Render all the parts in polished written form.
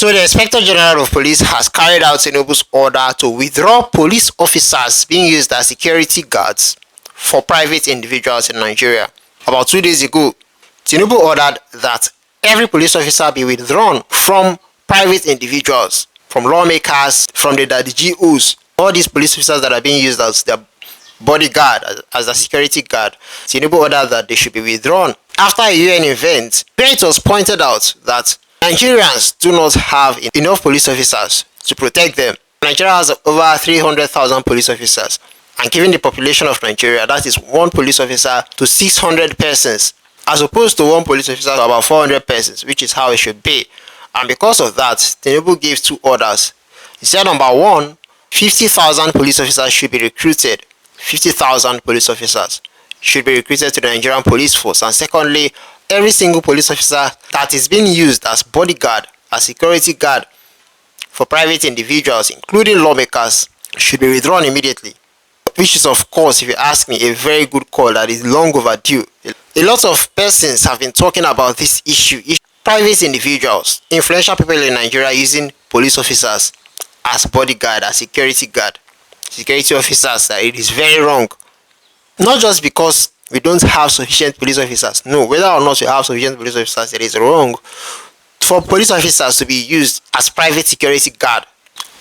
So the Inspector General of Police has carried out Tinubu's order to withdraw police officers being used as security guards for private individuals in Nigeria. About 2 days ago, Tinubu ordered that every police officer be withdrawn from private individuals, from lawmakers, from the GOs. All these police officers that are being used as their bodyguard, as a security guard, Tinubu ordered that they should be withdrawn. After a UN event, where it was pointed out that Nigerians do not have enough police officers to protect them. Nigeria has over 300,000 police officers, and given the population of Nigeria, that is one police officer to 600 persons, as opposed to one police officer to about 400 persons, which is how it should be. And because of that, Tinubu gave 2 orders. He said, number 1, 50,000 police officers should be recruited. 50,000 police officers should be recruited to the Nigerian police force. And secondly, every single police officer that is being used as bodyguard, as security guard for private individuals, including lawmakers, should be withdrawn immediately. Which is, of course, if you ask me, a very good call that is long overdue. A lot of persons have been talking about this issue. Private individuals, influential people in Nigeria using police officers as bodyguard, as security guard, security officers, that it is very wrong. Not just because we don't have sufficient police officers. No, whether or not we have sufficient police officers, it is wrong for police officers to be used as private security guard.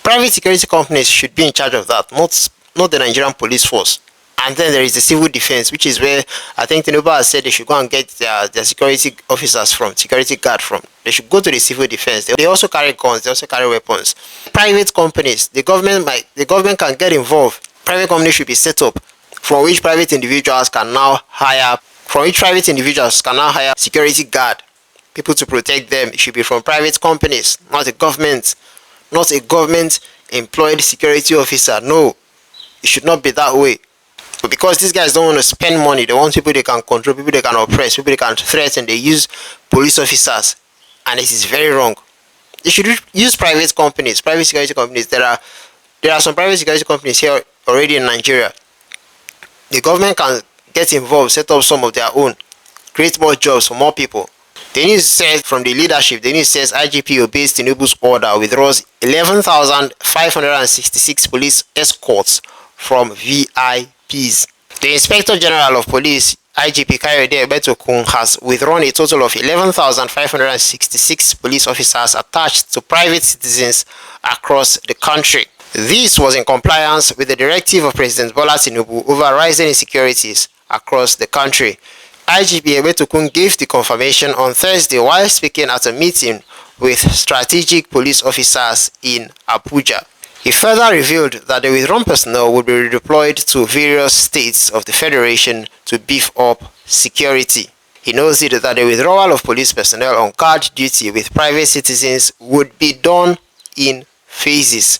Private security companies should be in charge of that, not the Nigerian police force. And then there is the civil defense, which is where I think Tinubu has said they should go and get their security officers from, security guard from. They should go to the civil defense. They also carry guns, they also carry weapons. Private companies, the government can get involved. Private companies should be set up from which private individuals can now hire security guard, people to protect them. It should be from private companies, not a government employed security officer. No, it should not be that way. But because these guys don't want to spend money, they want people they can control, people they can oppress, people they can threaten, they use police officers, and it is very wrong. They should use private companies, private security companies. There are some private security companies here already in Nigeria. The government can get involved, set up some of their own, create more jobs for more people. They need to say from the leadership, they need to say IGP obeys Tinubu's order, withdraws 11,566 police escorts from VIPs. The Inspector General of Police, IGP Egbetokun, has withdrawn a total of 11,566 police officers attached to private citizens across the country. This was in compliance with the directive of President Bola Tinubu over rising insecurities across the country. IGP Egbetokun gave the confirmation on Thursday while speaking at a meeting with strategic police officers in Abuja. He further revealed that the withdrawn personnel would be redeployed to various states of the Federation to beef up security. He noted that the withdrawal of police personnel on guard duty with private citizens would be done in phases.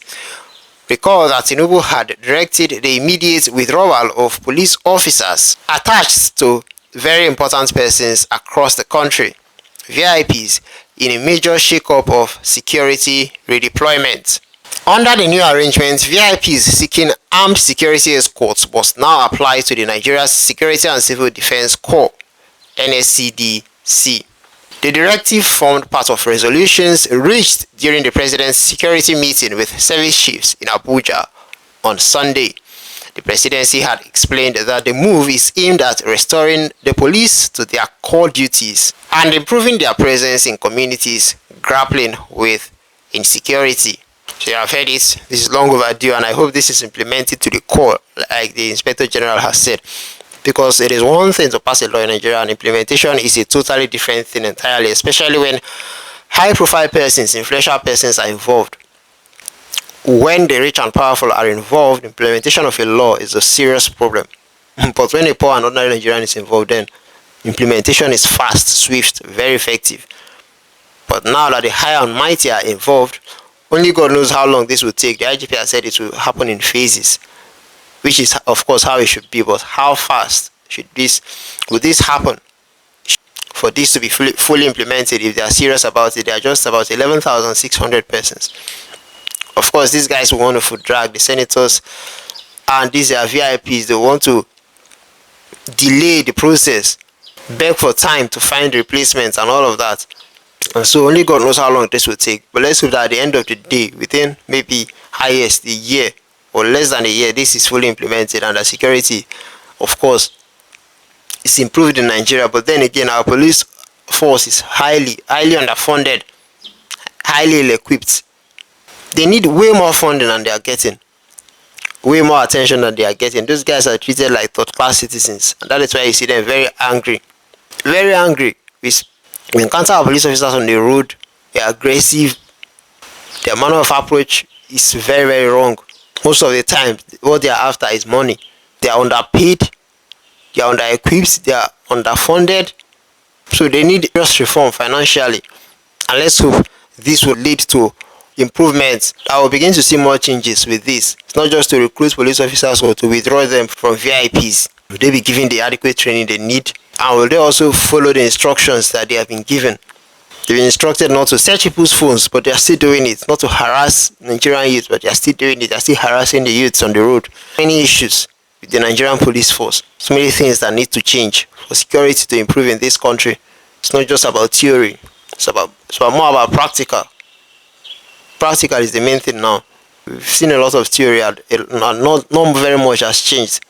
Recall that Tinubu had directed the immediate withdrawal of police officers attached to very important persons across the country, VIPs, in a major shake-up of security redeployment. Under the new arrangement, VIPs seeking armed security escorts must now apply to the Nigeria Security and Civil Defense Corps, NSCDC. The directive formed part of resolutions reached during the President's security meeting with service chiefs in Abuja on Sunday. The presidency had explained that the move is aimed at restoring the police to their core duties and improving their presence in communities grappling with insecurity. So you have heard it. This is long overdue, and I hope this is implemented to the core, like the Inspector General has said. Because it is one thing to pass a law in Nigeria, and implementation is a totally different thing entirely, especially when high-profile persons, influential persons are involved. When the rich and powerful are involved, implementation of a law is a serious problem. But when a poor and ordinary Nigerian is involved, then implementation is fast, swift, very effective. But now that the high and mighty are involved, only God knows how long this will take. The IGP has said it will happen in phases, which is of course how it should be. But how fast would this happen for this to be fully implemented? If they are serious about it, they are just about 11,600 persons. Of course, these guys will want to foot drag the senators, and these are VIPs. They want to delay the process, beg for time to find replacements and all of that. And so only God knows how long this will take. But let's hope that at the end of the day, within maybe highest a year or less than a year, this is fully implemented and the security, of course, is improved in Nigeria. But then again, our police force is highly underfunded, highly ill-equipped. They need way more funding than they are getting, way more attention than they are getting. Those guys are treated like third-class citizens, and that is why you see them very angry, very angry. We encounter our police officers on the road. They are aggressive. Their manner of approach is very, very wrong. Most of the time, what they are after is money. They are underpaid, they are under-equipped, they are underfunded. So they need just reform financially. And let's hope this will lead to improvements. I will begin to see more changes with this. It's not just to recruit police officers or to withdraw them from VIPs. Will they be given the adequate training they need? And will they also follow the instructions that they have been given? They've been instructed not to search people's phones, but they are still doing it. Not to harass Nigerian youths, but they are still doing it. They are still harassing the youths on the road. Many issues with the Nigerian police force. So many things that need to change for security to improve in this country. It's not just about theory. It's more about practical. Practical is the main thing now. We've seen a lot of theory and not very much has changed.